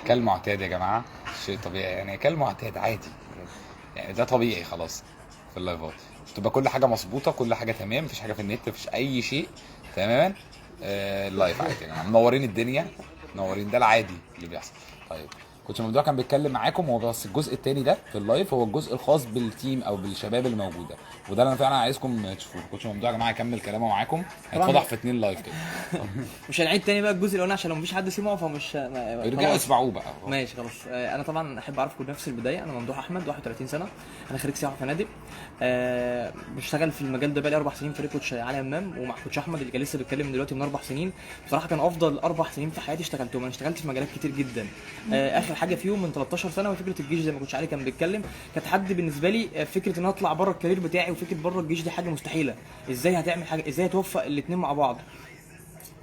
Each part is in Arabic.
كالمعتاد يا جماعه، شيء طبيعي يعني، كالمعتاد عادي يعني، ده طبيعي خلاص. في اللايفات تبقى كل حاجه مظبوطه، كل حاجه تمام، مفيش حاجه في النت، مفيش اي شيء تماما. اللايف عادي يا جماعه، منورين الدنيا، منورين، ده العادي اللي بيحصل. طيب، كوتش ممدوح كان بيتكلم معاكم، هو بس الجزء التاني ده في اللايف هو الجزء الخاص بالتيم او بالشباب اللي موجوده، وده اللي انا فعلا عايزكم تشوفوه. كوتش ممدوح يا جماعه يكمل كلامه معاكم، طبعا هيتفضح في 2 لايف كده. مش هنعيد تاني بقى الجزء الاولاني عشان لو مفيش حد سمعه فمش ارجعوا خلاص. اسمعوه بقى. ماشي خلاص. انا طبعا احب اعرفكم بنفس البدايه. انا ممدوح احمد، 31 سنه، انا خريج سياحه وفنادق. بشتغل في المجال ده بقالي 4 سنين في كوتش علي همام، ومع كوتش احمد اللي كان لسه بيتكلم دلوقتي من 4 سنين. بصراحه كان افضل 4 سنين في حياتي اشتغلتهم. انا اشتغلت في مجالات كتير جدا. اخر حاجه فيهم من 13 سنه وفكره الجيش زي ما كوتش علي كان بيتكلم. كانت حد بالنسبه لي فكره ان أنا اطلع بره الكارير بتاعي، وفكره بره الجيش دي حاجه مستحيله. ازاي هتعمل حاجه؟ ازاي هتوفق الاثنين مع بعض؟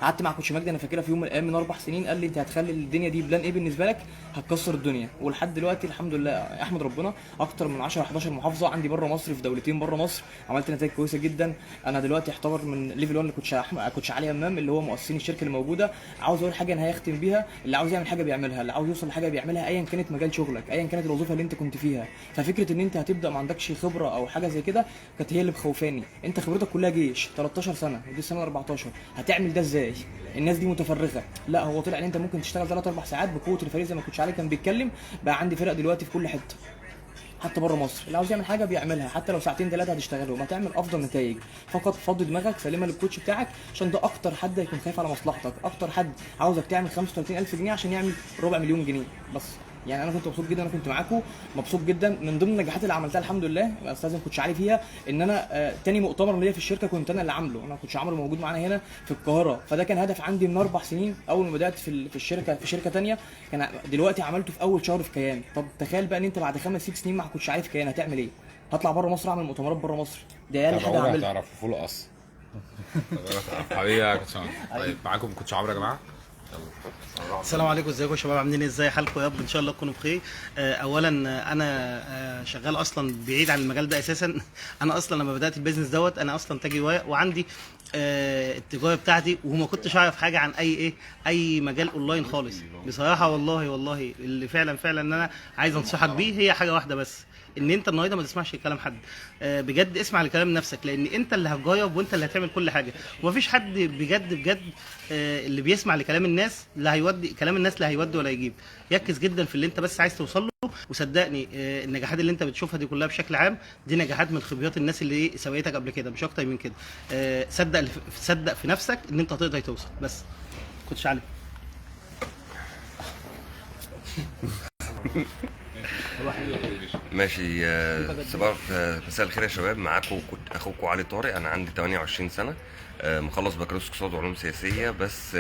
قعدت مع كوتش مجدي انا فاكرها في يوم من الايام من 4 سنين، قال لي انت هتخلي الدنيا دي بلان ايه بالنسبه لك، هتكسر الدنيا. ولحد دلوقتي الحمد لله احمد ربنا اكتر من 10 11 محافظه عندي بره مصر، في دولتين بره مصر، عملت نتائج كويسه جدا. انا دلوقتي اعتبر من ليفل 1 لكوتش كوتش علي امام اللي هو مؤسسين الشركه اللي موجوده. عاوز اقول حاجه انا هختم بيها، اللي عاوز يعمل حاجه بيعملها، اللي عاوز يوصل لحاجه بيعملها، ايا كانت مجال شغلك، ايا كانت الوظيفه اللي انت كنت فيها. ففكره ان انت هتبدا ما عندكش خبره او حاجه زي كده كانت هي اللي مخوفاني. انت خبرتك كلها جيش 13 سنه ودي السنه 14، هتعمل ده ازاي؟ الناس دي متفرغه. لا، هو طلع ان انت ممكن تشتغل 3 4 ساعات بقوه الفريق زي ما كنتش علي كان بيتكلم. بقى عندي فرق دلوقتي في كل حته، حتى بره مصر. اللي عاوز يعمل حاجه بيعملها، حتى لو ساعتين 3 هتشتغلهم هتعمل افضل نتائج. فقط فضي دماغك سلمها للكوتش بتاعك، عشان ده اكتر حد هيكون خايف على مصلحتك، اكتر حد عاوزك تعمل 35,000 جنيه عشان يعمل ربع مليون جنيه بس. يعني انا كنت مبسوط جدا، انا كنت معاكم مبسوط جدا. من ضمن النجاحات اللي عملتها الحمد لله استاذن كنتش عارف فيها ان انا تاني مؤتمر ليا في الشركه كنت انا اللي عامله. انا كنتش عامله موجود معانا هنا في القاهره، فده كان هدف عندي من 4 سنين اول ما بدات في الشركه، في شركه تانية. كان دلوقتي عملته في اول شهر في كيان. طب تخيل بقى ان انت بعد 5 6 سنين ما كنتش عارف كيان هتعمل ايه. هطلع بره مصر اعمل مؤتمرات بره مصر، دي اقل حاجه تابعونا هعملها. هتعرفوا فول قص. حبيبي يا كوتش عمرو. طيب معاكم كوتش عمرو يا جماعه. السلام عليكم، ازيكم يا شباب؟ عاملين ازاي حالكم؟ يا رب ان شاء الله تكونوا بخير. اولا انا شغال اصلا بعيد عن المجال ده اساسا. انا اصلا لما بدات البيزنس دوت انا اصلا تاجر ورق، وعندي التجاره بتاعتي، وما كنتش اعرف حاجه عن اي مجال اونلاين خالص بصراحه. والله اللي فعلا ان انا عايز انصحك بيه هي حاجه واحده بس، ان انت النهارده ما تسمعش كلام حد. بجد اسمع لكلام نفسك، لان انت اللي هتجرب وانت اللي هتعمل كل حاجه. ومفيش حد بجد اللي بيسمع لكلام الناس لا هيودي، كلام الناس لا هيودي ولا يجيب. ركز جدا في اللي انت بس عايز توصل له، وصدقني النجاحات اللي انت بتشوفها دي كلها بشكل عام دي نجاحات من خبرات الناس اللي سبقتك قبل كده، مش اكتر من كده. صدق في نفسك ان انت تقدر توصل. بس كنتش عارف. ماشي. صباح مساء الخير يا شباب. معاكم كنت اخوكم علي طارق، انا عندي 28 سنه، مخلص بكالوريوس اقتصاد وعلوم سياسيه بس.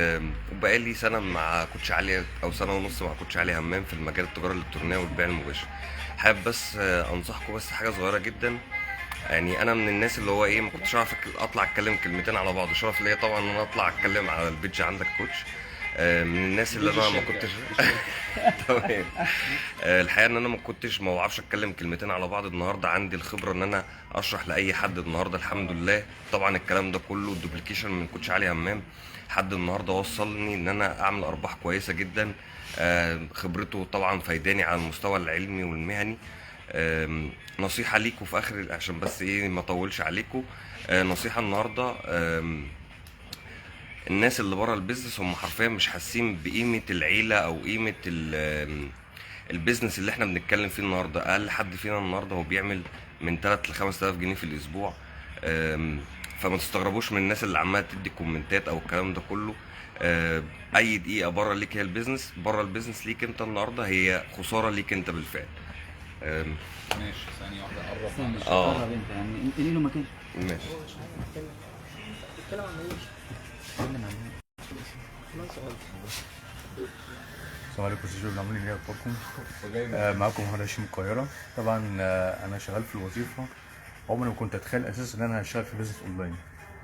وبقالي سنه مع كوتش علي او سنه ونص مع كوتش علي همام في المجال التجاره الالكترونيه والبيع المباشر. حابب بس انصحكم بس حاجه صغيره جدا. يعني انا من الناس اللي هو ايه، ما كنتش اعرف اطلع اتكلم كلمتين على بعض. شرف ليا طبعا ان انا اطلع اتكلم على البيدج عندك كوتش. من الناس اللي انا ما كنتش تمام. الحقيقه ان انا ما بعرفش اتكلم كلمتين على بعض. النهارده عندي الخبره ان انا اشرح لاي حد النهارده الحمد لله. طبعا الكلام ده كله دوبليكيشن من كوتش علي همام. حد النهارده وصلني ان انا اعمل ارباح كويسه جدا. خبرته طبعا فايداني على المستوى العلمي والمهني. نصيحه ليكوا في اخر عشان بس ايه ما اطولش عليكوا. نصيحه النهارده. الناس اللي بره البيزنس هم حرفيا مش حاسين بقيمه العيله او قيمه البيزنس اللي احنا بنتكلم فيه النهارده. اقل حد فينا النهارده هو بيعمل من 3 ل 5000 جنيه في الاسبوع. فما تستغربوش من الناس اللي عماله تدي كومنتات او الكلام ده كله. اي دقيقه بره ليك هي البيزنس، بره البيزنس ليك انت النهارده هي خساره ليك انت بالفعل. ماشي، ثانيه واحده قرب. قرب انت يعني انقلي له مكان. ماشي. السلام عليكم يا شباب، عاملين ايه؟ اخباركم؟ معاكم محمد هاشم من القاهره. طبعا انا شغال في الوظيفه. عمري ما كنت اتخيل اساسا ان انا هشتغل في بيزنس اونلاين،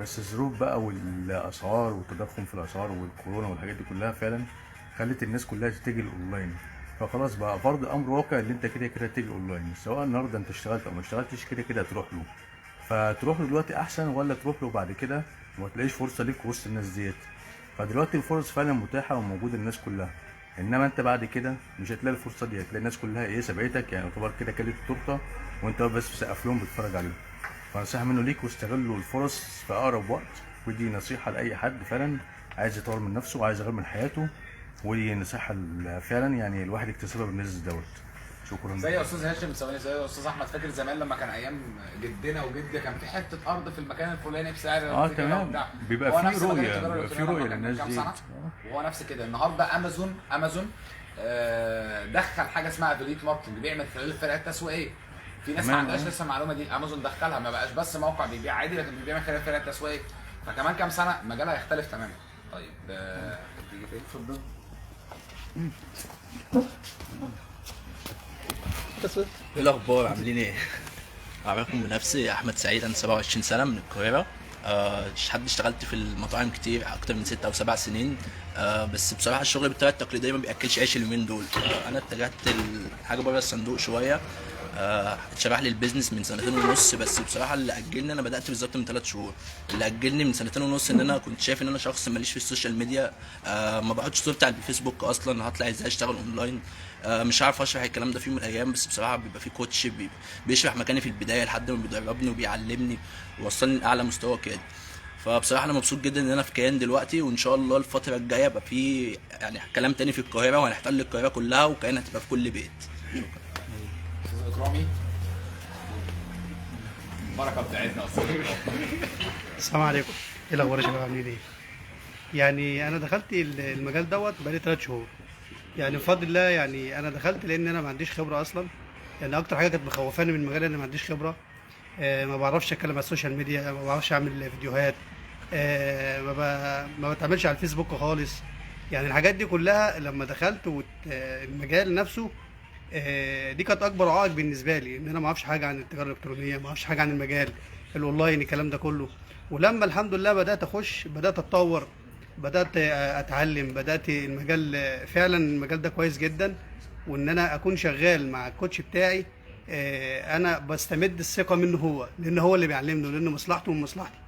بس الظروف بقى والاسعار والتضخم في الاسعار والكورونا والحاجات دي كلها فعلا خلت الناس كلها تتجه الاونلاين. فخلاص بقى فرض امر واقع ان انت كده كده تتجه اونلاين، سواء النهارده انت اشتغلت او ما اشتغلتش كده كده هتروح له. فتروح له دلوقتي احسن ولا تروح له بعد كده وما تلاقيش فرصه ليك وسط الناس ديت؟ فدلوقتي الفرص فعلا متاحه وموجوده للناس كلها. انما انت بعد كده مش هتلاقي الفرصه دي، هتلاقي الناس كلها ايه سبقتك، يعني يعتبر كده كلت التورته وانت واقف بس بتسقف لهم بتتفرج عليهم. فنصيحه منه ليك، واستغلوا الفرص في اقرب وقت، ودي نصيحه لاي حد فعلا عايز يطور من نفسه وعايز يغير من حياته، ودي نصيحه فعلا يعني الواحد يكتسبها بالنسبه دوت. شكرا. زي يا استاذ هاشم ثواني، زي يا استاذ احمد، فاكر زمان لما كان ايام جدنا وجدي كان في حته ارض في المكان الفلاني بسعر كده تمام. وبتاع. بيبقى هو في نفس مجال رؤية، التجارة بيبقى في الإلكترونية رؤية لما كان للناس كام دي. سنة. وهو نفس كده النهارده امازون دخل حاجه اسمها افيليت ماركتنج، بيعمل خلال الفئات التسويقيه. في ناس ما تمام. عندهاش لسه المعلومه دي، امازون دخلها، ما بقاش بس موقع بيبيع عادي، لكن بيعمل خلال الفئات التسويقيه. فكمان كام سنه المجال هيختلف تماما. طيب تيجي فين؟ اتفضل. ايه الاخبار، عاملين ايه؟ اعرفكم بنفسي احمد سعيد، انا 27 سنه من القاهره. اشتغلت في المطاعم كتير اكتر من 6 او 7 سنين. بس بصراحه الشغل بالطريقه التقليديه ما بياكلش عيش اليومين دول. انا اتجهت لحاجه بره الصندوق شويه. اتشرح لي البيزنس من 2 سنين ونص، بس بصراحه اللي اجلني، انا بدات بالظبط من 3 شهور. اللي اجلني من 2 سنين ونص ان انا كنت شايف ان انا شخص ماليش في السوشيال ميديا. ما بقعدش صورتي على الفيسبوك اصلا، هطلع ازاي اشتغل اونلاين. مش عارف اشرح الكلام ده في يوم من الايام، بس بصراحه بيبقى في كوتش بيشرح مكاني في البدايه لحد ما بيدربني وبيعلمني ووصلني لاعلى مستوى كده. فبصراحه انا مبسوط جدا ان انا في كيان دلوقتي، وان شاء الله الفتره الجايه يبقى في يعني كلام تاني في القاهره، وهنحتل القاهره كلها، وكيان هتبقى في كل بيت. استاذ اكرامي، البركه بتاعتنا استاذ اكرامي. السلام عليكم. ايه الاخبار يا شباب، عاملين ايه؟ يعني انا دخلت المجال دوت بقالي 3 شهور. يعني بفضل الله، يعني انا دخلت لان انا ما عنديش خبره اصلا. يعني اكتر حاجه كانت مخوفاني من المجال ان انا ما عنديش خبره. ما بعرفش اتكلم على السوشيال ميديا، ما بعرفش اعمل فيديوهات. ما بتعملش على الفيسبوك خالص. يعني الحاجات دي كلها لما دخلت المجال نفسه، دي كانت اكبر عائق بالنسبه لي، ان انا ما اعرفش حاجه عن التجاره الالكترونيه، ما اعرفش حاجه عن المجال الاونلاين، الكلام ده كله. ولما الحمد لله بدات اخش، بدات اتطور، بدات اتعلم، بدات المجال، فعلا المجال ده كويس جدا. وان انا اكون شغال مع الكوتش بتاعي، انا بستمد الثقه منه هو، لان هو اللي بيعلمني، لان مصلحته من مصلحتي.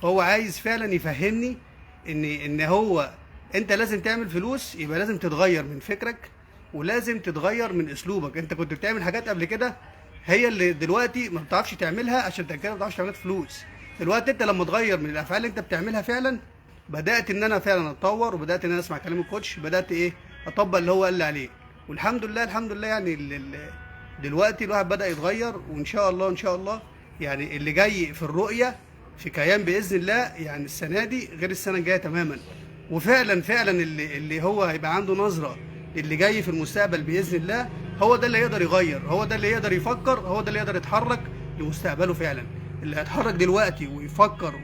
فهو عايز فعلا يفهمني ان هو انت لازم تعمل فلوس، يبقى لازم تتغير من فكرك، ولازم تتغير من اسلوبك. انت كنت بتعمل حاجات قبل كده هي اللي دلوقتي ما بتعرفش تعملها، عشان انت كده ما بتعرفش تعمل فلوس. دلوقتي انت لما تغير من الافعال اللي انت بتعملها فعلا، بدات ان انا فعلا اتطور، وبدات ان انا اسمع كلام الكوتش، بدات اطبق اللي هو قال لي عليه. والحمد لله الحمد لله، يعني دلوقتي الواحد بدا يتغير، وان شاء الله ان شاء الله يعني اللي جاي في الرؤيه في كيان باذن الله، يعني السنه دي غير السنه الجايه تماما. وفعلا فعلا اللي هو هيبقى عنده نظره اللي جاي في المستقبل باذن الله، هو ده اللي يقدر يغير، هو ده اللي يقدر يفكر، هو ده اللي يقدر يتحرك لمستقبله فعلا. اللي هيتحرك دلوقتي ويفكر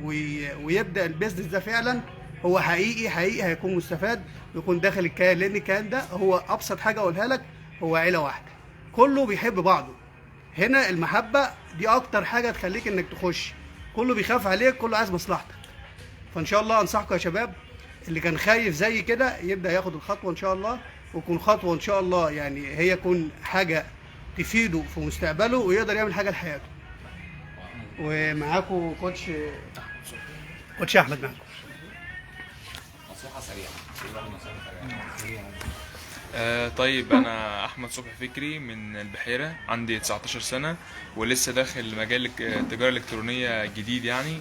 ويبدا البيزنس ده فعلا، هو حقيقي حقيقي هيكون مستفاد، ويكون داخل الكيان. لان الكيان ده هو ابسط حاجه اقولها لك، هو عيله واحده، كله بيحب بعضه. هنا المحبه دي اكتر حاجه تخليك انك تخش، كله بيخاف عليك، كله عايز مصلحتك. فان شاء الله انصحكم يا شباب، اللي كان خايف زي كده يبدا ياخد الخطوه ان شاء الله، ويكون خطوه ان شاء الله يعني هي يكون حاجه تفيده في مستقبله، ويقدر يعمل حاجه لحياته. ومعاكم كوتش احمد معاكم. نصيحه سريعه. طيب انا احمد صبحي فكري من البحيره، عندي 19 سنه ولسه داخل مجال التجاره الالكترونيه جديد يعني.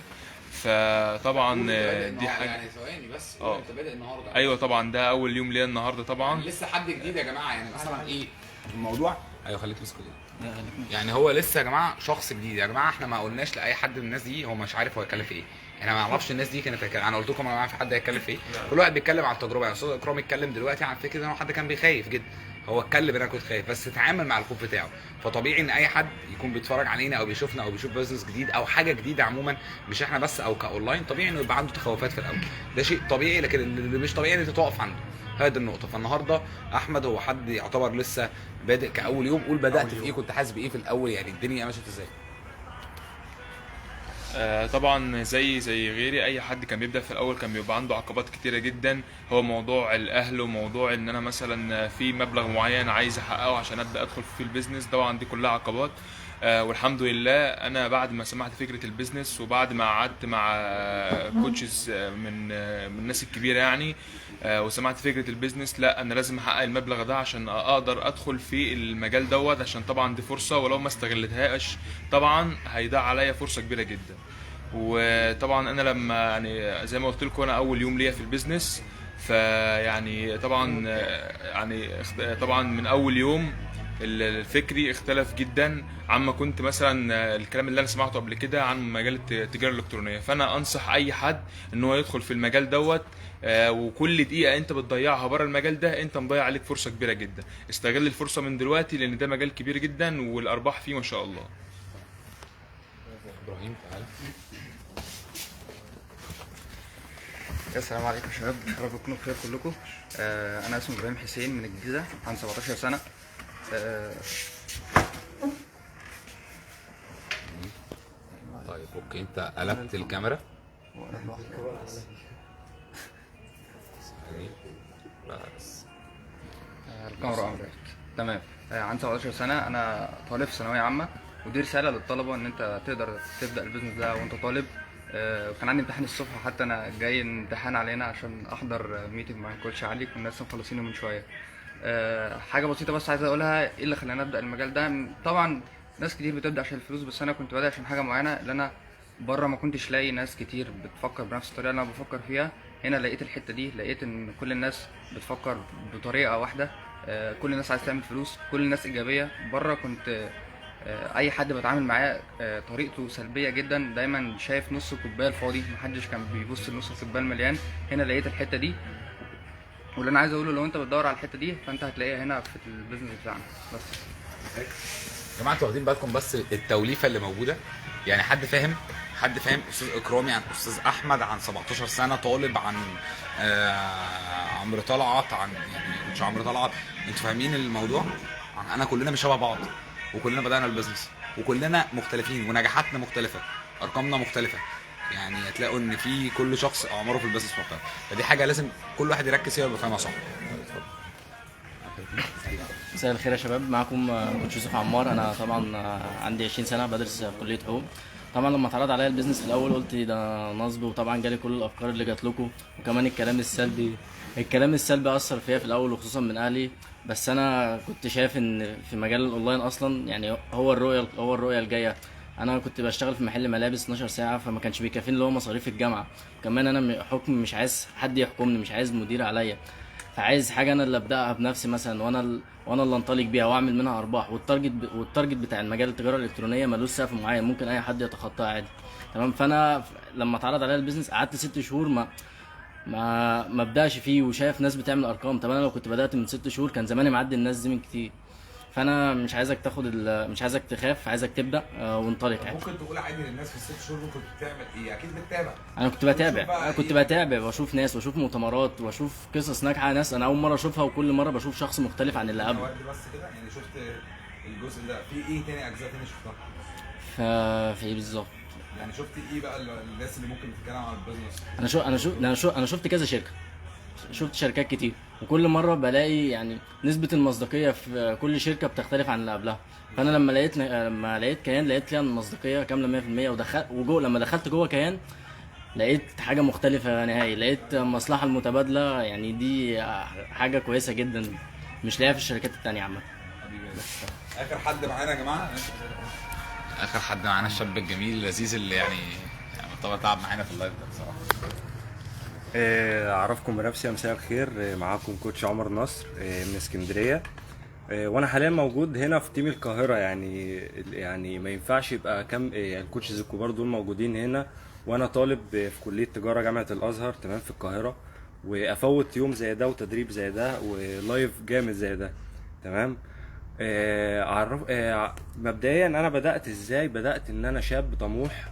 فطبعا دي حاجه يعني ثواني بس، اه. انت بادئ النهارده؟ ايوه طبعا، ده اول يوم ليا النهارده طبعا. لسه حد جديد يا جماعه، يعني مثلا ايه الموضوع؟ ايوه خليك تمسك كده. يعني هو لسه يا جماعه شخص جديد يا جماعه، احنا ما قلناش لاي حد من الناس دي، هو مش عارف هو هيتكلم في ايه. احنا ما نعرفش الناس دي كانت انا قلت لكم يا جماعه في حد هيتكلم في ايه. كل واحد بيتكلم عن التجربه. يعني استاذ اكرام اتكلم دلوقتي عن فكره ان هو حد كان بيخايف جدا، هو اتكلم انا كنت خايف، بس اتعامل مع الخوف بتاعه. فطبيعي ان اي حد يكون بيتفرج علينا او بيشوفنا او بيشوف بزنس جديد او حاجه جديده عموما، مش احنا بس او كاونلاين، طبيعي انه يبقى عنده تخوفات في الاول، ده شيء طبيعي. لكن اللي مش طبيعي ان انت تقف عنده، هذه النقطه. فالنهارده احمد هو حد يعتبر لسه بادئ كاول يوم. قول بدات في ايه، كنت حاسس بايه في الاول، يعني الدنيا مشت ازاي؟ طبعا زي غيري، اي حد كان بيبدا في الاول كان بيبقى عنده عقبات كتيره جدا. هو موضوع الاهل، وموضوع ان انا مثلا في مبلغ معين عايز احققه عشان ابدا ادخل في البيزنس، طبعا دي كلها عقبات. والحمد لله انا بعد ما سمعت فكره البيزنس وبعد ما قعدت مع كوتشز من الناس الكبيره يعني، وسمعت فكره البيزنس، لا انا لازم احقق المبلغ ده عشان اقدر ادخل في المجال دوت، عشان طبعا دي فرصه ولو ما استغلتهاش طبعا هيضيع عليا فرصه كبيره جدا. وطبعا انا لما يعني زي ما قلت لكم انا اول يوم ليا في البيزنس، فيعني طبعا طبعا من اول يوم الفكري اختلف جدا عما كنت مثلا الكلام اللي انا سمعته قبل كده عن مجال التجاره الالكترونيه. فانا انصح اي حد ان هو يدخل في المجال دوت، وكل دقيقه انت بتضيعها بره المجال ده انت مضيع عليك فرصه كبيره جدا. استغل الفرصه من دلوقتي لان ده مجال كبير جدا والارباح فيه ما شاء الله. ابراهيم تعالى. السلام عليكم يا شباب، رب تكونوا بخير كلكم. انا اسمي ابراهيم حسين من الجيزه، عندي 17 سنه. طيب اوكي، انت قلبت الكاميرا. بس الكاميرا امرك تمام. عندي 17 سنه، انا طالب في ثانويه عامه، ودي رساله للطلبه ان انت تقدر تبدا البيزنس ده وانت طالب. وكان عندي امتحان الصبح، حتى انا جاي امتحان علينا عشان احضر ميتنج مع الكوتش علي، كنا لسه مخلصينه من شويه. حاجه بسيطه بس عايز اقولها، ايه اللي خلاني ابدا المجال ده؟ طبعا ناس كتير بتبدا عشان الفلوس، بس انا كنت بادئ عشان حاجه معينه، اللي انا بره ما كنتش لاقي ناس كتير بتفكر بنفس الطريقه اللي انا بفكر فيها. هنا لقيت الحته دي، لقيت ان كل الناس بتفكر بطريقه واحده، كل الناس عايز تعمل فلوس، كل الناس ايجابيه. بره كنت اي حد بتعامل معاه طريقته سلبيه جدا، دايما شايف نص الكوبايه الفاضي، محدش كان بيبص لنص الكوبايه المليان. هنا لقيت الحته دي، واللي انا عايز اقوله لو انت بتدور على الحته دي فانت هتلاقيها هنا في البيزنس بتاعنا. بس يا جماعه انتوا واخدين بالكم بس التوليفه اللي موجوده؟ يعني حد فاهم استاذ اكرامي عن استاذ احمد عن 17 سنه طالب، عن عمرو طلعت، عن يعني مش عمرو طلعت، انتوا فاهمين الموضوع؟ انا كلنا مش شبه بعض، وكلنا بدانا البيزنس، وكلنا مختلفين، ونجاحاتنا مختلفه، ارقامنا مختلفه. يعني هتلاقوا ان في كل شخص اعماره في البيزنس مختلف، فدي حاجه لازم كل واحد يركز فيها ويبقى فاهمها صح. مساء الخير يا شباب، معكم كوتش يوسف عمار. انا طبعا عندي 20 سنه، بدرس في كليه حقوق. طبعا لما اتعرض عليا البيزنس في الاول قلت ده نصب، وطبعا جالي كل الافكار اللي جات لكم، وكمان الكلام السلبي اثر فيا في الاول، وخصوصا من اهلي. بس انا كنت شايف ان في مجال الاونلاين اصلا يعني هو الرؤيه الجايه. انا كنت بشتغل في محل ملابس 12 ساعه، فما كانش بيكفيني اللي هو مصاريف الجامعه. كمان انا حكم مش عايز حد يحكمني، مش عايز مدير عليا، فعايز حاجه انا اللي ابداها بنفسي مثلا، وانا اللي انطلق بيها واعمل منها ارباح. والتارجت بتاع المجال التجاره الالكترونيه ملوش سقف معين، ممكن اي حد يتخطاه عادي. تمام. فانا لما اتعرض عليا البيزنس قعدت 6 شهور ما ابداش فيه، وشايف ناس بتعمل ارقام. طب انا لو كنت بدات من 6 شهور كان زماني معدي الناس دي من كتير. فانا مش عايزك تخاف، عايزك تبدا وانطلق عادي. ممكن تقول عادي للناس في الست شهور ممكن تعمل ايه؟ اكيد بتتابع. انا كنت بتابع واشوف ناس، واشوف مؤتمرات، واشوف قصص ناجحه، ناس انا اول مره اشوفها، وكل مره بشوف شخص مختلف عن اللي قبله. بس كده يعني شفت الجزء ده، في ايه تاني اجزاء تاني شفتها؟ في ايه بالظبط؟ يعني شفت ايه بقى الناس اللي ممكن تتكلم عن البيزنس؟ انا شفت كذا شركه، شفت شركات كتير، وكل مره بلاقي يعني نسبه المصداقيه في كل شركه بتختلف عن اللي قبلها. فانا لما لقيت كيان، لقيت فيها المصداقيه كامله 100%. لما دخلت جوه كيان لقيت حاجه مختلفه نهائي، لقيت المصلحه المتبادله، يعني دي حاجه كويسه جدا مش لاقيها في الشركات التانية عامه. اخر حد معانا يا جماعه، اخر حد معانا الشاب الجميل اللذيذ اللي يعني طبعا تعب معانا في اللايف ده بصراحه. اعرفكم بنفسي، مساء الخير. معاكم كوتش عمر نصر من اسكندريه، وانا حاليا موجود هنا في تيم القاهره. يعني ما ينفعش يبقى كام الكوتشز الكبار دول موجودين هنا وانا طالب في كليه تجاره جامعه الازهر تمام في القاهره، وافوت يوم زي ده وتدريب زي ده ولايف جامد زي ده تمام. مبدئيا انا بدات ازاي؟ بدات ان انا شاب طموح،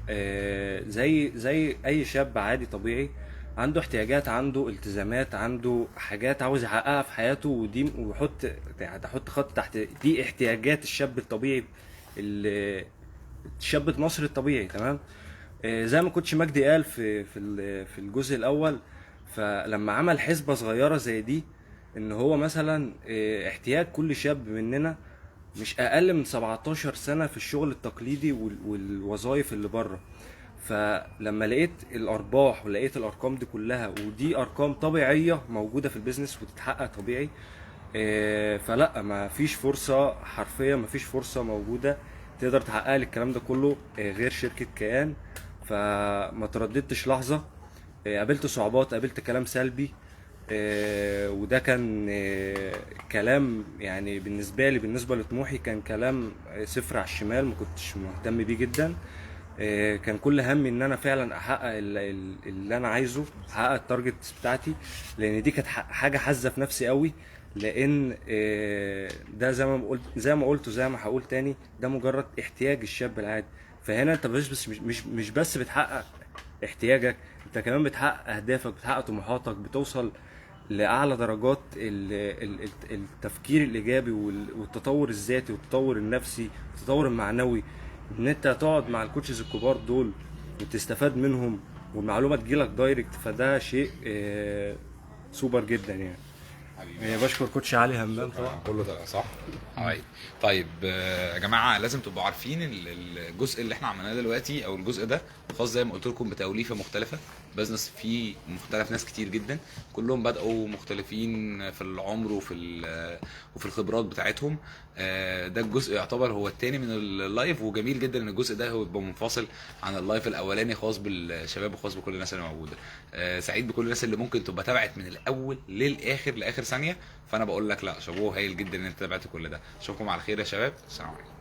زي اي شاب عادي طبيعي، عنده احتياجات، عنده التزامات، عنده حاجات عاوز يحققها في حياته، ودي تحط خط تحت دي احتياجات الشاب الطبيعي، الشاب المصري الطبيعي تمام. زي ما كوتش مجدي قال في الجزء الاول، فلما عمل حسبه صغيره زي دي، ان هو مثلا احتياج كل شاب مننا مش اقل من 17 سنه في الشغل التقليدي والوظائف اللي بره. فلما لقيت الارباح ولقيت الارقام دي كلها، ودي ارقام طبيعيه موجوده في البيزنس وتتحقق طبيعي، فلا ما فيش فرصه، حرفيا ما فيش فرصه موجوده تقدر تحقق لي الكلام ده كله غير شركه كيان. فما ترددتش لحظه. قابلت صعوبات، قابلت كلام سلبي، وده كان كلام يعني بالنسبه لي، بالنسبه لطموحي كان كلام صفر على الشمال، ما كنتش مهتم بيه جدا. كان كل همي ان انا فعلا احقق اللي انا عايزه، احقق التارجت بتاعتي، لان دي كانت حاجه حازه في نفسي قوي. لان ده زي ما قلت وزي ما هقول تاني، ده مجرد احتياج الشاب العادي. فهنا انت مش بس بتحقق احتياجك، انت كمان بتحقق اهدافك، بتحقق طموحاتك، بتوصل لاعلى درجات التفكير الايجابي والتطور الذاتي والتطور النفسي والتطور المعنوي. ان انت تقعد مع الكوتشز الكبار دول وتستفاد منهم والمعلومه تجيلك دايركت، فده شيء سوبر جدا يعني. بشكر كوتش علي همام طبعا. كله ده صح. طيب يا جماعه لازم تبقوا عارفين الجزء اللي احنا عملناه دلوقتي او الجزء ده خاص زي ما قلت لكم بتوليفه مختلفه. بزنس فيه مختلف، ناس كتير جدا كلهم بداوا مختلفين في العمر وفي الخبرات بتاعتهم. ده الجزء يعتبر هو الثاني من اللايف، وجميل جدا ان الجزء ده هو يبقى منفصل عن اللايف الاولاني خاص بالشباب وخاص بكل الناس اللي موجوده. سعيد بكل الناس اللي ممكن تبقى تابعت من الاول للاخر لاخر ثانيه. فانا بقول لك لا، شابوه، هايل جدا ان انت تابعت كل ده. اشوفكم على خير يا شباب، السلام عليكم.